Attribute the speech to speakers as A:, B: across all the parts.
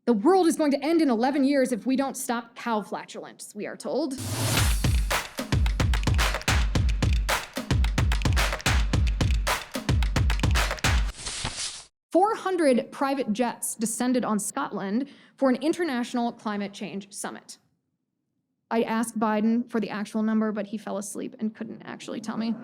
A: The world is going to end in 11 years if we don't stop cow flatulence, we are told. 400 private jets descended on Scotland for an international climate change summit. I asked Biden for the actual number, but he fell asleep and couldn't actually tell me.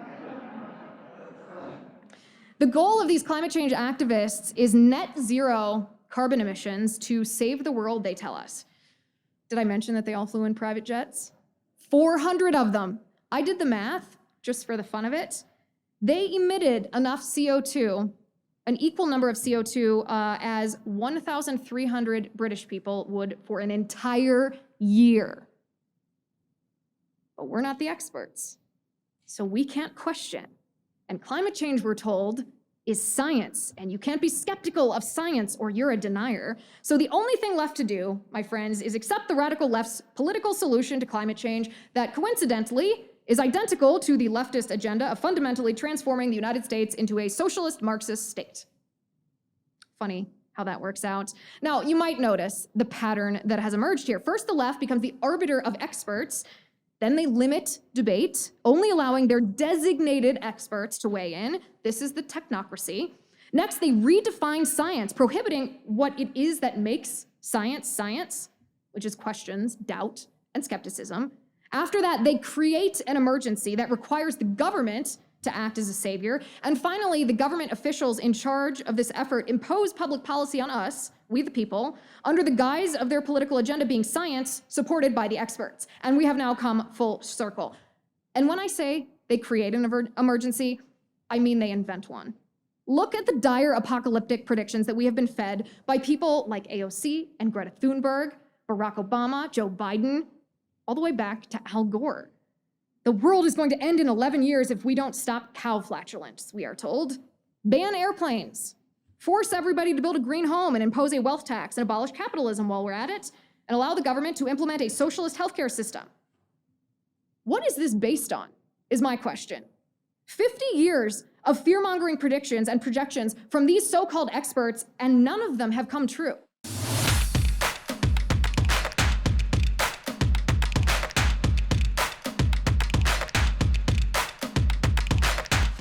A: The goal of these climate change activists is net zero carbon emissions to save the world, they tell us. Did I mention that they all flew in private jets? 400 of them. I did the math just for the fun of it. They emitted enough CO2, an equal number of CO2 as 1,300 British people would for an entire year. But we're not the experts, so we can't question. And climate change, we're told, is science, and you can't be skeptical of science or you're a denier. So the only thing left to do, my friends, is accept the radical left's political solution to climate change that coincidentally is identical to the leftist agenda of fundamentally transforming the United States into a socialist Marxist state. Funny how that works out. Now, you might notice the pattern that has emerged here. First, the left becomes the arbiter of experts. Then they limit debate, only allowing their designated experts to weigh in. This is the technocracy. Next, they redefine science, prohibiting what it is that makes science science, which is questions, doubt, and skepticism. After that, they create an emergency that requires the government to act as a savior. And finally, the government officials in charge of this effort impose public policy on us, we the people, under the guise of their political agenda being science supported by the experts. And we have now come full circle. And when I say they create an emergency, I mean they invent one. Look at the dire apocalyptic predictions that we have been fed by people like AOC and Greta Thunberg, Barack Obama, Joe Biden, all the way back to Al Gore. The world is going to end in 11 years if we don't stop cow flatulence, we are told. Ban airplanes. Force everybody to build a green home and impose a wealth tax and abolish capitalism while we're at it, and allow the government to implement a socialist healthcare system. What is this based on, is my question. 50 years of fear-mongering predictions and projections from these so-called experts, and none of them have come true.